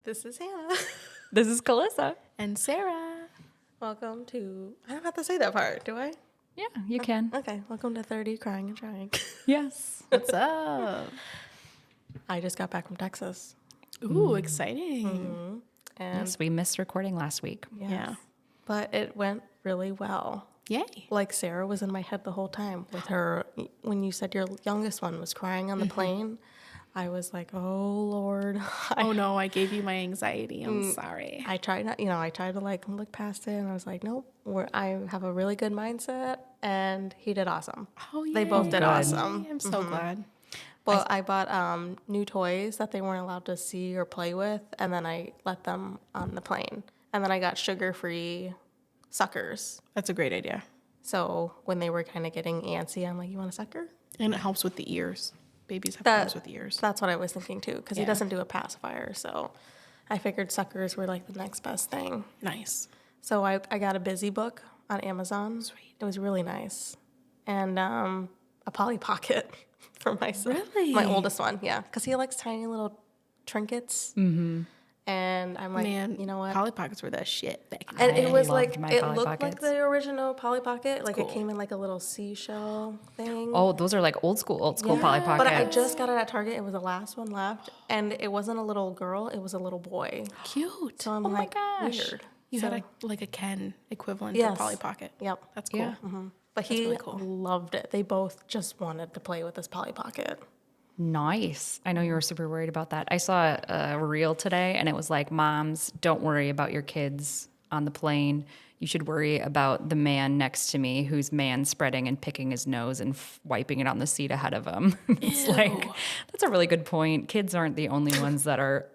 This is Hannah. This is Calissa. And Sarah. Welcome to... I don't have to say that part, do I? Yeah, you can. Okay, welcome to 30 Crying and Trying. Yes. What's up? I just got back from Texas. Ooh, exciting. And Yes, we missed recording last week. yes, Yeah. but it went really well. Yay. Like Sarah was in my head the whole time with her. When you said your youngest one was crying on the plane, I was like, oh, Lord. Oh, no, I gave you my anxiety. I'm sorry. I tried not, I tried to like look past it, and I was like, nope, I have a really good mindset, and he did awesome. Oh, yeah. They both did awesome. I'm so glad. Well, I bought new toys that they weren't allowed to see or play with, and then I let them on the plane. And then I got sugar-free suckers. That's a great idea. So when they were kind of getting antsy, I'm like, you want a sucker? And it helps with the ears. Babies have problems with ears. That's what I was thinking, too, because he Yeah. doesn't do a pacifier. So I figured suckers were like the next best thing. Nice. So I got a Busy Book on Amazon. Sweet. It was really nice. And a Polly Pocket for my son. Really? My oldest one, yeah. Because he likes tiny little trinkets. Mm-hmm. And I'm like, Man, you know what? Polly Pockets were the shit back And I it was loved like, my it Polly looked like Pockets. the original Polly Pocket. Like cool. it came in like a little seashell thing. Oh, those are like old school Yeah. Polly Pockets. But I just got it at Target. It was the last one left. And it wasn't a little girl. It was a little boy. Cute. So I'm Oh my like, gosh. weird. You So- had a Ken equivalent Yes. to Polly Pocket. Yep. That's cool. Yeah. But he really cool. loved it. They both just wanted to play with this Polly Pocket. Nice. I know you were super worried about that. I saw a reel today, and it was like, moms, don't worry about your kids on the plane. You should worry about the man next to me who's man spreading and picking his nose and wiping it on the seat ahead of him. It's like, that's a really good point. Kids aren't the only ones that are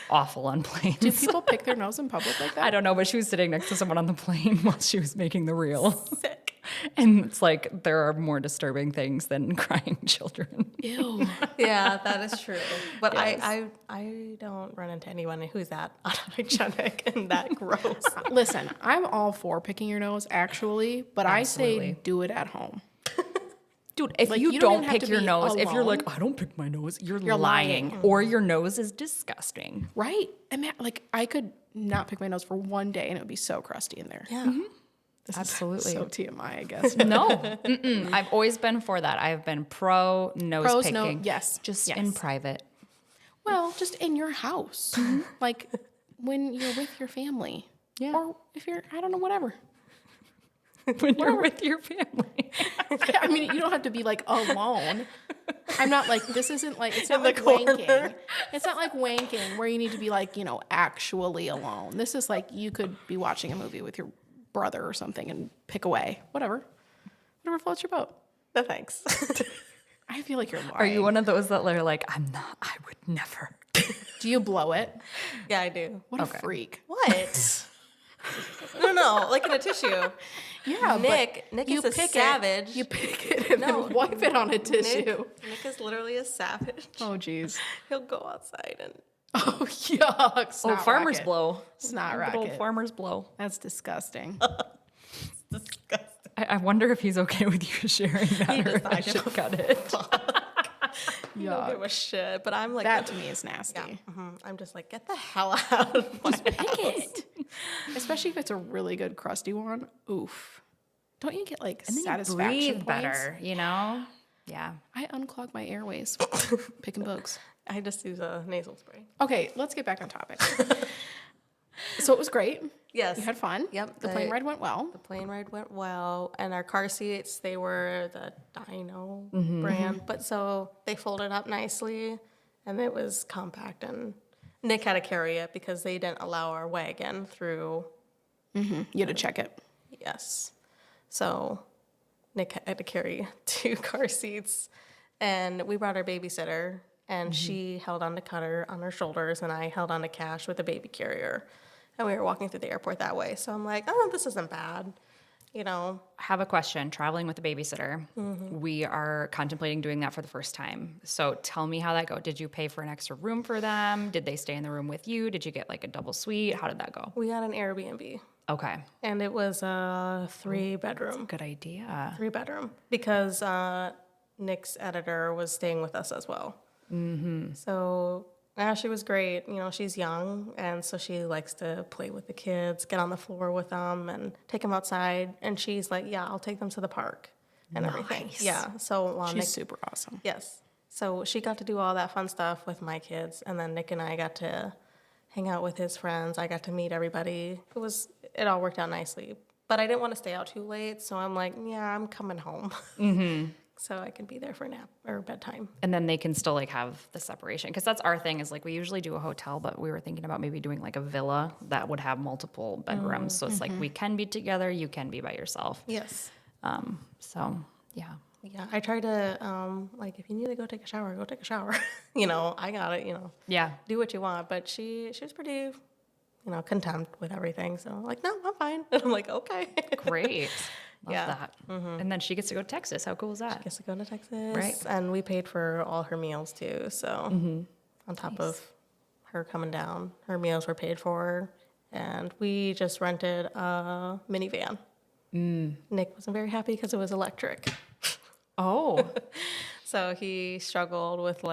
awful on planes. Do people pick their nose in public like that? I don't know, but she was sitting next to someone on the plane while she was making the reel. Sick. And it's like, there are more disturbing things than crying children. Ew. Yeah, that is true. But Yes. I don't run into anyone who's that unhygienic and that gross. Listen, I'm all for picking your nose, actually, but I say Absolutely. do it at home. Dude, if Like, you, you don't don't even have pick to your be nose, if you're alone. like, I don't pick my nose, you're lying. lying. Or your nose is disgusting. Right? I mean, like, I could not pick my nose for one day and it would be so crusty in there. Yeah. This Absolutely. Is so TMI, I guess. No, I've always been for that. I've been pro nose Pros, picking. no, yes. Just Yes. in private. Well, just in your house. Like, when you're with your family. Yeah. Or if you're, I don't know, whatever. When you're with your family. I mean, you don't have to be, like, alone. I'm not like, this isn't like, it's not In the like corner. wanking. It's not like wanking where you need to be, like, actually alone. This is like you could be watching a movie with your brother or something and pick away. Whatever floats your boat. No thanks. I feel like you're lying. Are you one of those that are like, I would never. Do you blow it? Yeah, I do. What Okay. a freak. What? No, like in a tissue. Yeah, Nick you is a pick savage. It, you pick it and No. then wipe it on a tissue. Nick is literally a savage. Oh, jeez. He'll go outside and Oh, yuck. Snot farmer's rocket. blow. Snot Good old rocket. farmer's blow. That's disgusting. disgusting. I wonder if he's okay with you sharing that He or does if I not should give a cut it. I don't give a shit. But I'm like, That to me is nasty. yeah, I'm just like, get the hell out of my Pick it. Especially if it's a really good crusty one. Oof. Don't you get like And then satisfaction you breathe points? better, you know? Yeah. I unclog my airways picking bugs. I just use a nasal spray. Okay, let's get back on topic. So it was great. Yes. You had fun. Yep, The plane ride went well. The plane ride went well, and our car seats, they were the Dino Mm-hmm. brand, but so they folded up nicely, and it was compact, and Nick had to carry it because they didn't allow our wagon through. You had to check it. Yes. So Nick had to carry 2 car seats, and we brought our babysitter, and she held on to Cutter on her shoulders, and I held on to Cash with a baby carrier. And we were walking through the airport that way. So I'm like, oh, this isn't bad. You know, I have a question. Traveling with a babysitter, we are contemplating doing that for the first time. So tell me how that go. Did you pay for an extra room for them? Did they stay in the room with you? Did you get like a double suite? How did that go? we got an Airbnb, Okay. and it was a 3-bedroom. Good idea. 3-bedroom because Nick's editor was staying with us as well. Mm-hmm. So Yeah, she was great. She's young, and so she likes to play with the kids, get on the floor with them, and take them outside. And she's like, "Yeah, I'll take them to the park and everything." Nice. Yeah. So She's Nick, super awesome. yes. So she got to do all that fun stuff with my kids, and then Nick and I got to hang out with his friends. I got to meet everybody. It all worked out nicely. But I didn't want to stay out too late, so I'm like, yeah, I'm coming home. So I can be there for nap or bedtime. And then they can still like have the separation, because that's our thing is like we usually do a hotel, but we were thinking about maybe doing like a villa that would have multiple bedrooms. So it's like we can be together, you can be by yourself. Yes. So yeah. Yeah, I try to, if you need to go take a shower, go take a shower. I got it, Yeah. do what you want. But she was pretty, content with everything. So I'm like, no, I'm fine. And I'm like, okay. Great. Love Yeah. that. And then she gets to go to Texas. How cool is that? Gets to go to Texas. Right. And we paid for all her meals too. So on top of her coming down, her meals were paid for. And we just rented a minivan. Nick wasn't very happy because it was electric. Oh. So he struggled with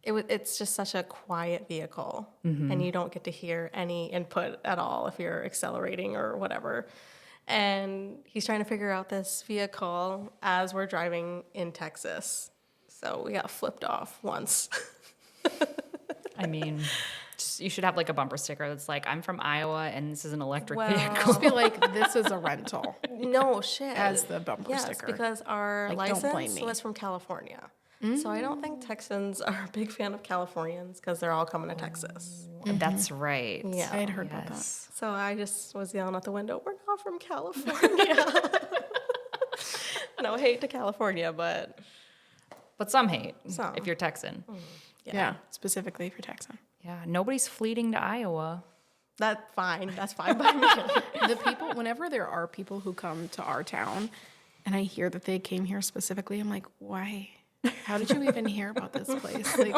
it's just such a quiet vehicle, and you don't get to hear any input at all if you're accelerating or whatever. And he's trying to figure out this vehicle as we're driving in Texas. So we got flipped off once. I mean, you should have like a bumper sticker that's like, I'm from Iowa and this is an electric Well, vehicle. Just be like, this is a rental. No shit. As the bumper yes, sticker. because our Like, don't blame license me. was from California. So I don't think Texans are a big fan of Californians because they're all coming to Texas. That's right. Yeah. I had heard about that. Yes. So I just was yelling out the window, we're not from California. No hate to California, but But some hate Some. if you're Texan. Yeah. Specifically for Texan. Yeah. Nobody's fleeting to Iowa. that's fine. That's fine by me. The people, whenever there are people who come to our town and I hear that they came here specifically, I'm like, why? How did you even hear about this place? Like,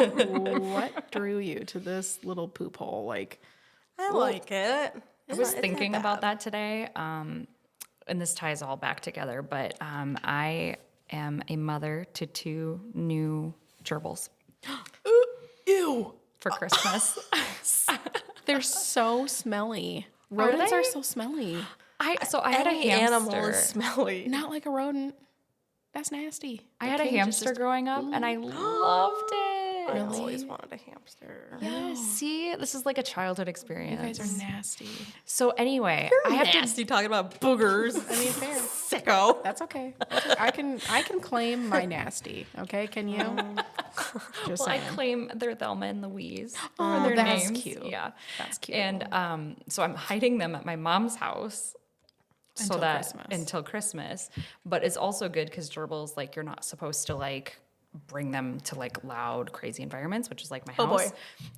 what drew you to this little poop hole? Like, I like it. I was thinking about that today, and this ties all back together, but I am a mother to 2 new gerbils ew, for Christmas. they're so smelly. Are Rodents they? are so smelly. I had a Any hamster. animal is smelly. Not like a rodent. That's nasty. I had a hamster growing up, and I loved it. I always wanted a hamster. Yes. See, this is like a childhood You experience. guys are nasty. So anyway, I have to. Nasty talking about boogers. I mean, fair. Sicko. That's okay. I can claim my nasty. Okay, can you? Just Well, I saying. claim they're Thelma and Louise. Oh, are their that's names. cute. Yeah, That's cute. And so I'm hiding them at my mom's house. Until Christmas. Until Christmas, but it's also good because gerbils, like, you're not supposed to like bring them to like loud, crazy environments, which is like my house. Oh, boy.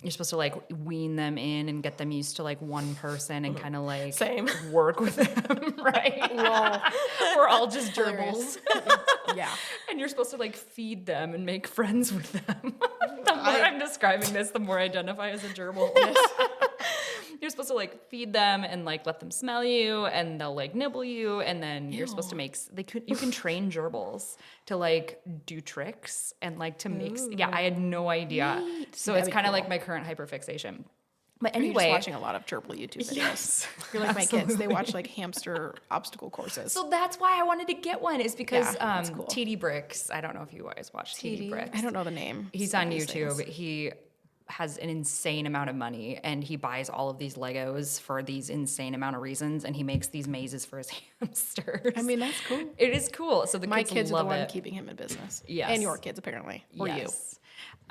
You're supposed to like wean them in and get them used to like one person and kind of like Same. work with them, right? We're all just gerbils, yeah. and you're supposed to like feed them and make friends with them. The more I'm describing this, the more I identify as a gerbil. You're supposed to like feed them and like let them smell you, and they'll like nibble you, and then you're supposed to make you can train gerbils to like do tricks and like to make I had no idea. So That'd it's be kind of cool. like my current hyperfixation. But You're just anyway, watching a lot of gerbil YouTube videos. Yes, You're like my kids. They watch like hamster obstacle courses. so that's why I wanted to get one, is because Yeah, that's cool. TD Bricks. I don't know if you guys watch TD Bricks. I don't know the name. He's on YouTube. He has an insane amount of money, and he buys all of these Legos for these insane amount of reasons, and he makes these mazes for his hamsters. I mean, that's cool. It is cool. So the My kids are love the one it. keeping him in business. Yes. And your kids, apparently. Or you. Yes.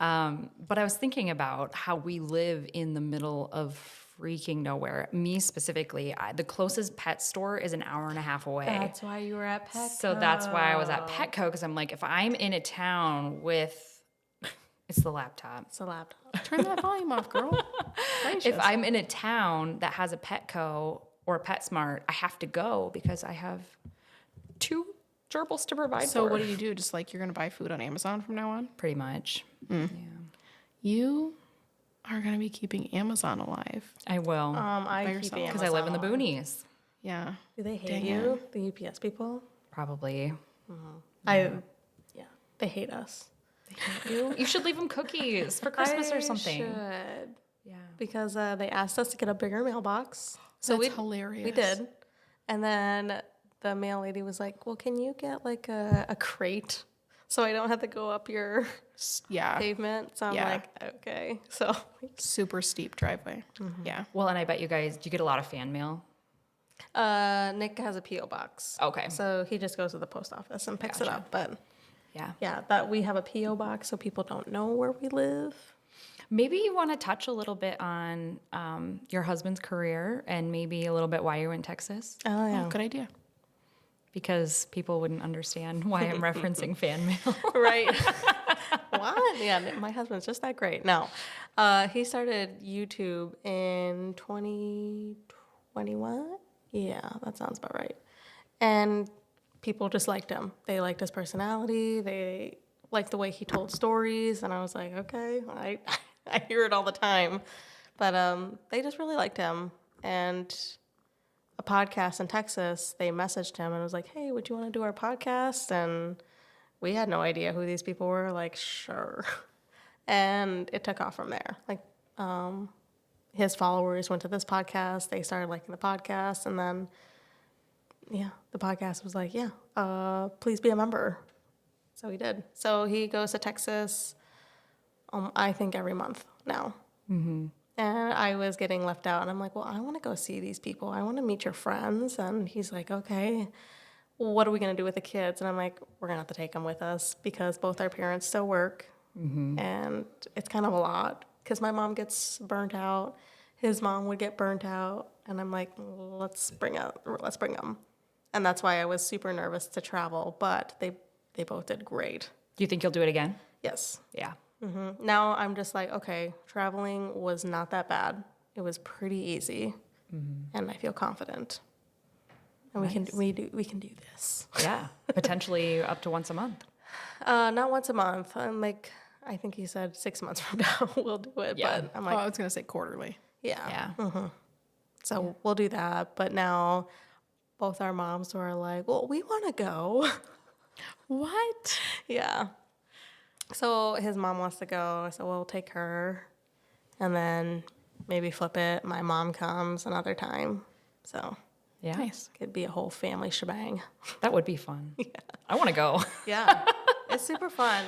But I was thinking about how we live in the middle of freaking nowhere. Me specifically, the closest pet store is an hour and a half away. That's why you were at Petco. So that's why I was at Petco, because I'm like, if I'm in a town with, it's the laptop. It's a laptop. Turn that volume off, girl. Gracious. If I'm in a town that has a Petco or a PetSmart, I have to go because I have 2 gerbils to provide So for. what do you do? Just like you're going to buy food on Amazon from now on? Pretty much. You are going to be keeping Amazon alive. I will. I keep yourself. Because I live in the boonies. Yeah. Do they hate Dang you, the UPS people? Probably. Yeah, they hate us. You should leave them cookies for Christmas or something. Should. Yeah. Because they asked us to get a bigger mailbox. So That's hilarious. We did. And then the mail lady was like, well, can you get like a crate so I don't have to go up your Yeah. pavement? So I'm Yeah. like, okay. So Super steep driveway. Yeah. Well, and I bet you guys, do you get a lot of fan mail? Nick has a P.O. box. Okay. So he just goes to the post office and picks it Gotcha. up. But Yeah. yeah, that we have a P.O. box so people don't know where we live. Maybe you want to touch a little bit on your husband's career and maybe a little bit why you're in Texas, Oh, yeah. Oh, good idea. because people wouldn't understand why I'm referencing fan mail. Right. What? Yeah, my husband's just that great. No. He started YouTube in 2021. Yeah, that sounds about right. And people just liked him. They liked his personality. They liked the way he told stories. And I was like, okay, I hear it all the time. But they just really liked him. And a podcast in Texas, they messaged him and was like, hey, would you want to do our podcast? And we had no idea who these people were. Like, sure. And it took off from there. Like, his followers went to this podcast. They started liking the podcast. And then, yeah, the podcast was like, yeah, please be a member. So he did. So he goes to Texas, I think every month now. Mm-hmm. And I was getting left out. And I'm like, well, I want to go see these people. I want to meet your friends. And he's like, okay, what are we going to do with the kids? And I'm like, we're going to have to take them with us because both our parents still work. Mm-hmm. And it's kind of a lot because my mom gets burnt out. His mom would get burnt out. And I'm like, let's bring them. And that's why I was super nervous to travel. But they both did great. Do you think you'll do it again? Yes. Yeah. Mm-hmm. Now I'm just like, okay, traveling was not that bad. It was pretty easy. Mm-hmm. And I feel confident. And Nice. we can do this. Yeah. Potentially up to once a month. Not once a month. I'm like, I think he said 6 months from now we'll do it. Yeah. But I'm Oh, like, I was going to say quarterly. yeah. Yeah. So we'll do that. But now both our moms were like, well, we want to go. What? Yeah. So his mom wants to go, so we'll take her and then maybe flip it. My mom comes another time. So Yeah. Nice. it could be a whole family shebang. That would be fun. Yeah. I want to go. Yeah. It's super fun.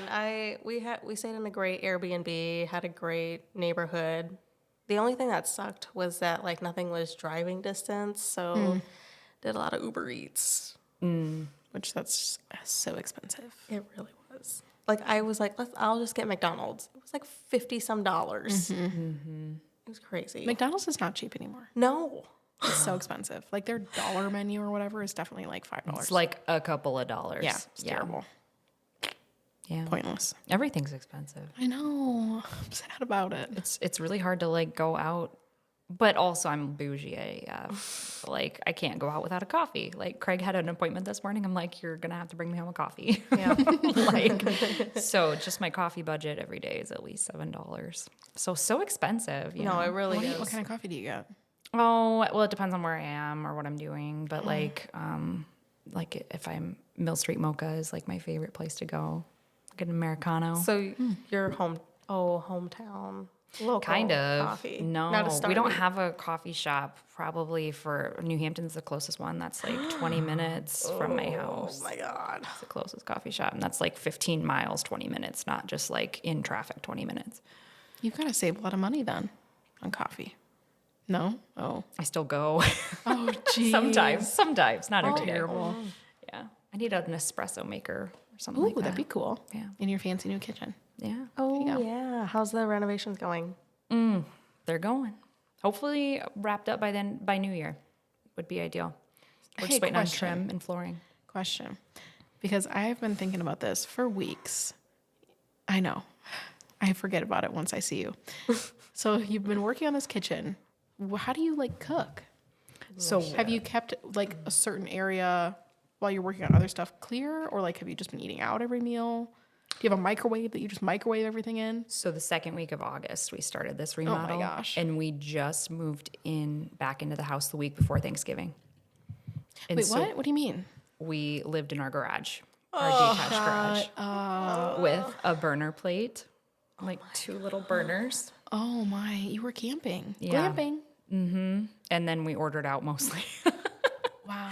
We stayed in a great Airbnb, had a great neighborhood. The only thing that sucked was that like nothing was driving distance, so did a lot of Uber Eats. Which that's so expensive. It really was. Like I was like, I'll just get McDonald's. It was like $50-some. It was crazy. McDonald's is not cheap anymore. No. It's so expensive. Like their dollar menu or whatever is definitely like $5. It's like a couple of dollars. yeah, it's terrible. Yeah. Pointless. Everything's expensive. I know. I'm sad about it. It's really hard to like go out, but also I'm bougie AF. Like I can't go out without a coffee. Like Craig had an appointment this morning. I'm like, you're gonna have to bring me home a coffee. Yeah. Like, so just my coffee budget every day is at least $7. So expensive. You No, know? it really What, is. what kind of coffee do you get? Oh, well, it depends on where I am or what I'm doing. But like if I'm Mill Street Mocha is like my favorite place to go. Get an Americano. So your hometown local Kind of. coffee. No, Not a we don't Starbucks. have a coffee shop. Probably for New Hampton's the closest one. That's like 20 minutes from my house. Oh my God. It's the closest coffee shop, and that's like 15 miles, 20 minutes, not just like in traffic, 20 minutes. You've got to save a lot of money then on coffee. No? Oh. I still go Oh, geez. sometimes, not every day. Terrible. Yeah, I need an espresso maker or something Ooh, like that. that'd be cool. Yeah. In your fancy new kitchen. Yeah, Oh, go. yeah. How's the renovations going? they're going. Hopefully wrapped up by New Year would be ideal. We're Hey, just waiting on question. trim and flooring. Question. Because I have been thinking about this for weeks. I know. I forget about it once I see you. So you've been working on this kitchen. How do you like cook? So Have you kept like a certain area while you're working on other stuff clear? Or like have you just been eating out every meal? Do you have a microwave that you just microwave everything in? So the second week of August, we started this remodel. gosh. And we just moved back into the house the week before Thanksgiving. And Wait, so what? What do you mean? we lived in our garage our detached garage with a burner plate, like 2 little burners. Oh my, you were camping. Yeah. Glamping. And then we ordered out mostly. Wow.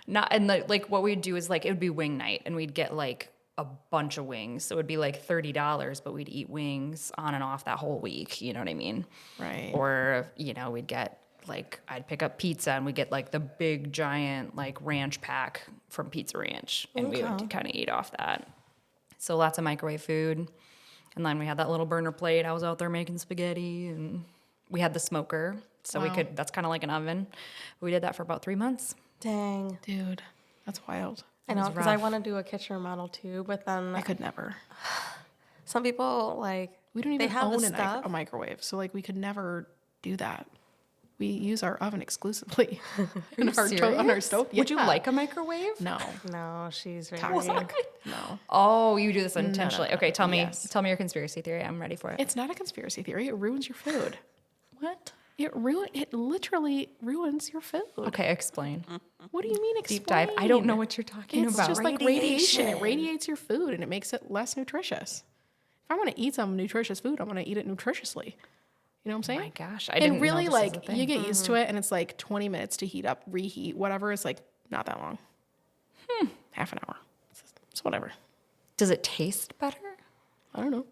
Not and like what we'd do is like it would be wing night, and we'd get like a bunch of wings. So it would be like $30, but we'd eat wings on and off that whole week. You know what I mean? Right. Or we'd get like I'd pick up pizza, and we'd get like the big giant like ranch pack from Pizza Ranch, and we would kind of eat off that. So lots of microwave food, and then we had that little burner plate. I was out there making spaghetti, and we had the smoker, so we could. That's kind of like an oven. We did that for about 3 months. Dang. Dude, that's wild. I know, because I rough. want to do a kitchen remodel too, but then I could never. some people, like, We don't they even have the own stuff. a microwave, so like we could never do that. We use our oven exclusively on our Serious? stove. Would you Yeah. like a microwave? No. No, she's very Toxic. No. Oh, you do this intentionally. Okay, tell me Yes. your conspiracy theory. I'm ready for it. It's not a conspiracy theory. It ruins your food. What? It literally ruins your food. Okay, explain. What do you mean explain? Deep dive. I don't know what you're talking It's about. just like radiation. It radiates your food and it makes it less nutritious. If I want to eat some nutritious food, I'm going to eat it nutritiously. You know what I'm saying? My gosh, I didn't And really, know this was a like, thing. you get used to it, and it's like 20 minutes to heat up, reheat, whatever. It's like not that long. Half an hour. It's whatever. Does it taste better? I don't know.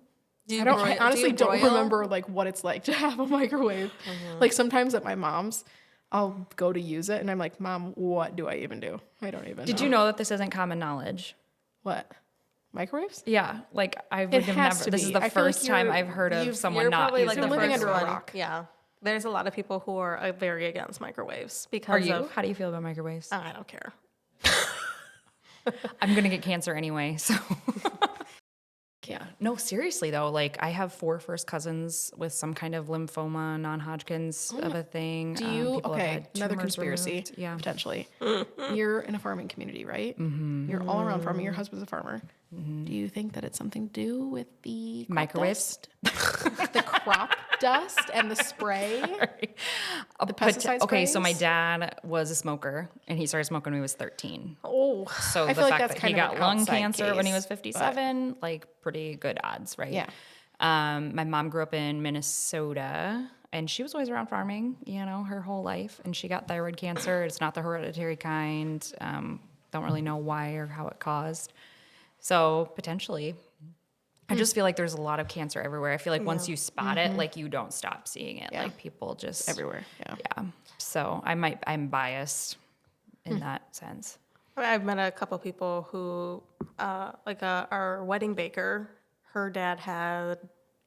Do you I don't. broil- I do honestly you don't broil? remember like what it's like to have a microwave. Like sometimes at my mom's, I'll go to use it, and I'm like, "Mom, what do I even do? I don't even." Did know. you know that this isn't common knowledge? What? Microwaves? Yeah, like I would It have has never. to This be. is the I feel like first time you're- I've heard of someone You're not probably like using the living first under a one. rock. Yeah. There's a lot of people who are very against microwaves because Are you? of. How do you feel about microwaves? I don't care. I'm gonna get cancer anyway, so. Yeah. No, seriously though, like I have 4 first cousins with some kind of lymphoma, non-Hodgkin's of a thing. Do you? People have Okay, had another tumors conspiracy. removed. Yeah. Potentially. You're in a farming community, right? Mm-hmm. You're all around farming. Your husband's a farmer. Do you think that it's something to do with the crop Microwaves? dust? The crop dust and the spray? The pesticide Okay, so my sprays? dad was a smoker, and he started smoking when he was 13. Oh, So I the feel like fact that's that he kind of got an lung outside cancer when he case, was 57, like pretty good odds, right? Yeah. My mom grew up in Minnesota, and she was always around farming, her whole life. And she got thyroid cancer. It's not the hereditary kind. Don't really know why or how it caused. So potentially, I just feel like there's a lot of cancer everywhere. I feel like once you spot it, like you don't stop seeing it. Yeah. Like people just everywhere. Yeah. Yeah. So I'm biased in that sense. I've met a couple people who, our wedding baker, her dad had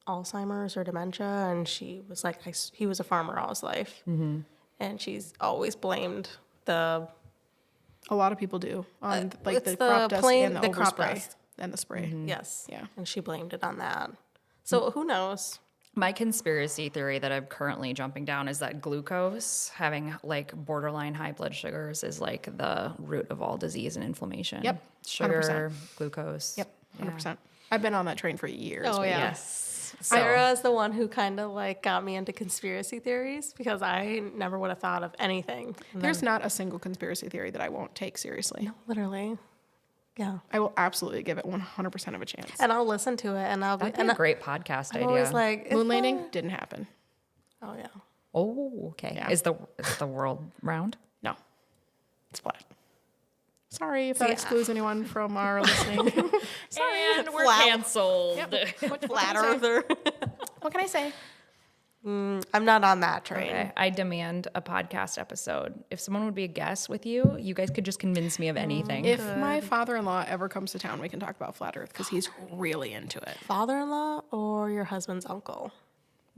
Alzheimer's or dementia, and she was like, he was a farmer all his life. Mm-hmm. And she's always blamed the A lot of people do on like it's the the crop dust plain- and the, the crop overspray dust. and the spray. yes, Yeah. and she blamed it on that. So who knows? My conspiracy theory that I'm currently jumping down is that glucose, having like borderline high blood sugars, is like the root of all disease and inflammation. Yep, Sugar, glucose. Yep. 100%. I've been on that train for years. Oh but yeah. Yes. So, Ira is the one who kind of like got me into conspiracy theories because I never would have thought of anything. And There's not a single conspiracy theory that I won't take seriously. then, literally, yeah. I will absolutely give it 100% of a chance. And I'll listen to it, and I'll be, that'd be and a great podcast I'm idea. always like, Moon is landing that- didn't happen. Oh yeah. oh, okay. Yeah. Is the world round? No, it's flat. Sorry if that excludes anyone from our listening. Sorry, and we're Flat. canceled. Flat earther. What can I say? I'm not on that train. Okay, I demand a podcast episode. If someone would be a guest with you, you guys could just convince me of anything. If my father-in-law ever comes to town, we can talk about flat Earth because he's really into it. Father-in-law or your husband's uncle?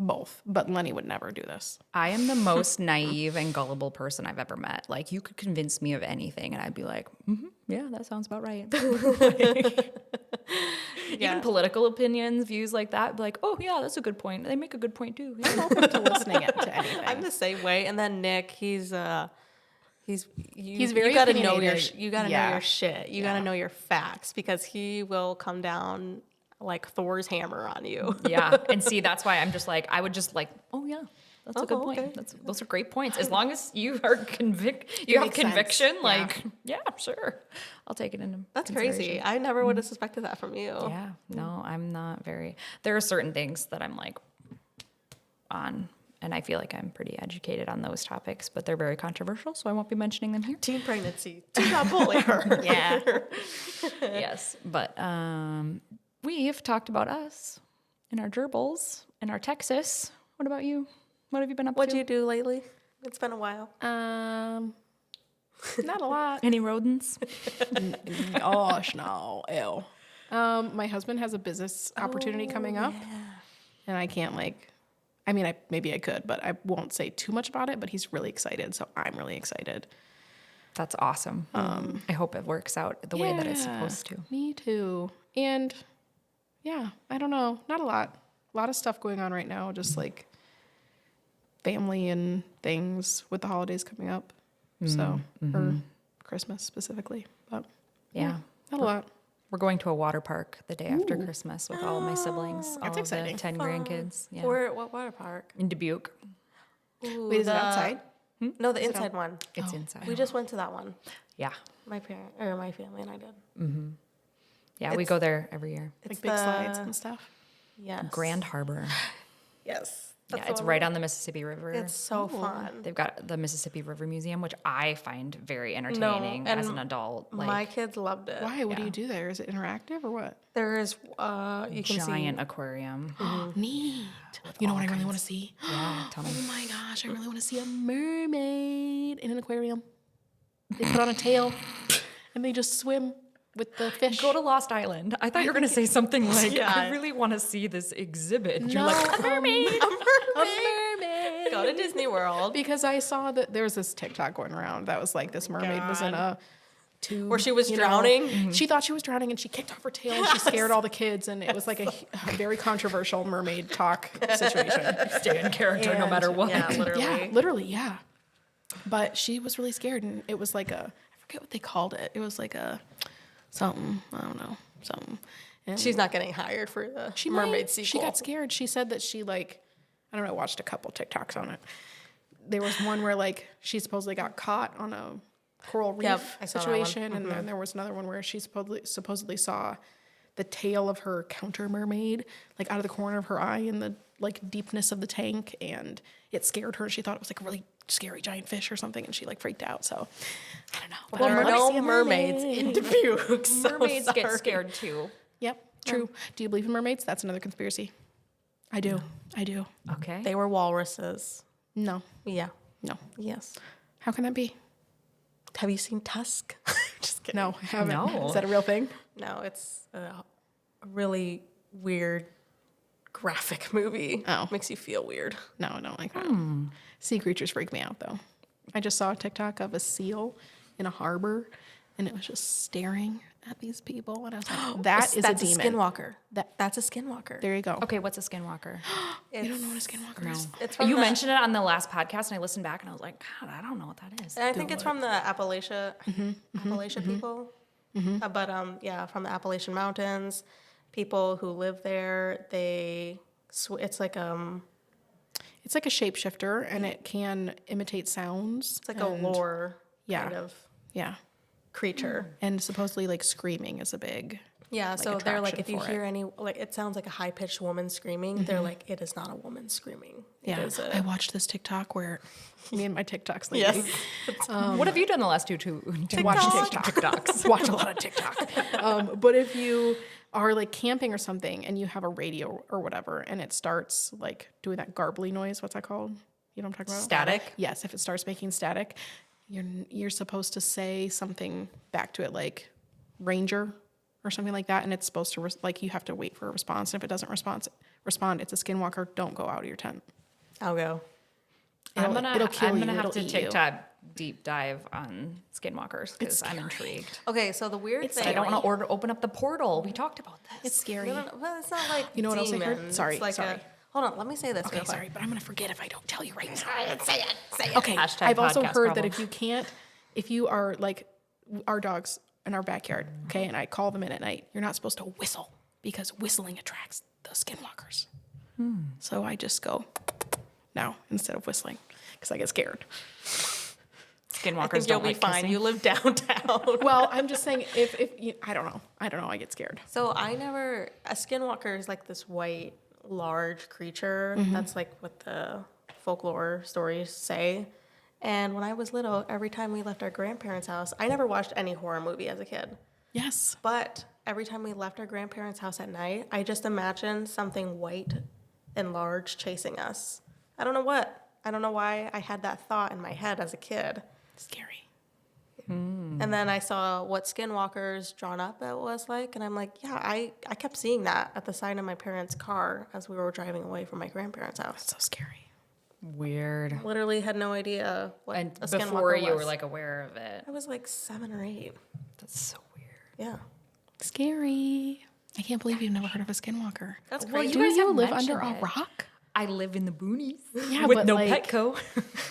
Both, but Lenny would never do this. I am the most naive and gullible person I've ever met. Like, you could convince me of anything, and I'd be like, yeah, that sounds about right. Even political opinions, views like that, be like, oh, yeah, that's a good point. They make a good point, too. Yeah. I'm open to listening to anything. I'm the same way. And then Nick, he's very very you gotta know your opinionated. you gotta know Yeah. your shit. You gotta know your facts because he will come down like Thor's hammer on you. Yeah. And see, that's why I'm just like, I would just like, oh, yeah, That's a good point. Okay. Those are great points. As long as you are you have makes sense. conviction, Yeah. like, yeah, sure. I'll take it into That's consideration. crazy. I never would have suspected that from you. Yeah, no, I'm not very. There are certain things that I'm like on, and I feel like I'm pretty educated on those topics, but they're very controversial, so I won't be mentioning them here. Teen pregnancy. Do not bully her. Yeah. Yes, but we've talked about us and our gerbils and our Texas. What about you? What have you been up What'd to? you do lately? It's been a while. Not a lot. Any rodents? Gosh, no. Ew. My husband has a business opportunity coming up, and I can't maybe I could, but I won't say too much about it, but he's really excited, so I'm really excited. That's awesome. I hope it works out the way that it's supposed to. Me too. And yeah, I don't know. Not a lot. A lot of stuff going on right now, just like family and things with the holidays coming up. So, or Christmas specifically. But Yeah. not a lot. We're going to a water park the day after Christmas with all of my siblings. That's all exciting. Of the 10 grandkids. Yeah. What water park? In Dubuque. Ooh, Wait, is it outside? No, the inside one. It's inside. We just went to that one. Yeah. My family and I did. Yeah, we go there every year. It's Like big slides and stuff? Yes. Grand Harbor. Yes. Yeah, it's right on the Mississippi River. It's so fun. They've got the Mississippi River Museum, which I find very entertaining and as an adult. Like My kids loved it. Why? What do you do there? Is it interactive or what? There is you can giant see aquarium. Neat. You know what I really want to see? Yeah, tell me. Oh my gosh, I really want to see a mermaid in an aquarium. They put on a tail and they just swim with the fish. Go to Lost Island. I thought you were going to say something like, Yeah. I really want to see this exhibit. No, You're like, a mermaid. a mermaid. Go to Disney World. Because I saw that there was this TikTok going around that was like this mermaid was in a tube. Where she was you know. drowning? She thought she was drowning and she kicked off her tail and she scared all the kids and it was like a very controversial mermaid talk situation. stay in character no matter what. Yeah, literally. Yeah, literally, yeah. But she was really scared and it was like I forget what they called it. It was like a something, I don't know, something. And She's not getting hired for the she mermaid might. sequel. She got scared. She said that she I don't know, watched a couple TikToks on it. There was one where she supposedly got caught on a coral reef Yep, I saw that one. situation, and then there was another one where she supposedly saw the tail of her counter mermaid out of the corner of her eye in the deepness of the tank, and it scared her. She thought it was a really scary giant fish or something, and she freaked out. So I don't know. But There I are wanna see no a mermaids in Dubuque. So Mermaids get sorry. scared too. Yep, true. Do you believe in mermaids? That's another conspiracy. I do. I do. Okay. They were walruses. No. Yeah. No. Yes. How can that be? Have you seen Tusk? Just kidding. No, I haven't. No. Is that a real thing? No, it's a really weird graphic movie. Oh. Makes you feel weird. No, I don't like that. Sea creatures freak me out, though. I just saw a TikTok of a seal in a harbor, and it was just staring at these people, and I was like, that's a That's demon. skinwalker. That- That's a skinwalker. There you go. Okay, what's a skinwalker? You don't know what a skinwalker is? It's from You the, mentioned it on the last podcast, and I listened back, and I was like, God, I don't know what that is. And I think it's from the Appalachia people. But from the Appalachian Mountains, people who live there, it's like It's like a shapeshifter, and it can imitate sounds. a lore yeah. kind of Yeah. creature. And supposedly, screaming is a big. Yeah, so they're like, attraction if you for hear any, it sounds like a high pitched woman screaming. They're like, it is not a woman screaming. Yeah. It is I watched this TikTok where me and my TikToks lately. yes. what have you done the last two Watch TikToks? Watch a lot of TikTok. But if you are camping or something and you have a radio or whatever and it starts doing that garbly noise, what's that called? You know what I'm talking about? Static? Yes, if it starts making static, you're supposed to say something back to it like ranger or something like that, and it's supposed to you have to wait for a response. And if it doesn't respond, it's a skinwalker. Don't go out of your tent. I'll go. I'm It'll kill you. gonna have It'll to eat take you. a deep dive on skinwalkers because I'm intrigued. Okay, so the weird thing. I don't want to open up the portal. We talked about this. It's scary. No, well, it's not like You know what else I heard? demons. Sorry, It's like sorry. hold on, let me say this. Okay, real quick. sorry, but I'm gonna forget if I don't tell you right now. Say it. Say it. Okay, Hashtag I've also podcast heard that problem. if you are our dogs in our backyard, okay, and I call them in at night, you're not supposed to whistle because whistling attracts the skinwalkers. So I just go, now instead of whistling because I get scared. Skinwalkers I think don't you'll be like fine. kissing. You live downtown. Well, I'm just saying if you, I don't know. I get scared. So a skinwalker is like this white, large creature. That's like what the folklore stories say. And when I was little, every time we left our grandparents' house, I never watched any horror movie as a kid. Yes. But every time we left our grandparents' house at night, I just imagined something white and large chasing us. I don't know what. I don't know why I had that thought in my head as a kid. Scary. And then I saw what skinwalkers drawn up it was like, and I'm like, yeah, I kept seeing that at the side of my parents' car as we were driving away from my grandparents' house. So scary. Weird. Literally had no idea what And a skinwalker before you was. were like aware of it. I was like 7 or 8. That's so weird. Yeah. Scary. I can't believe you've never heard of a skinwalker. That's Well, crazy. Do guys you have live under mentioned a it. rock? I live in the boonies. Yeah, with but no like, Petco.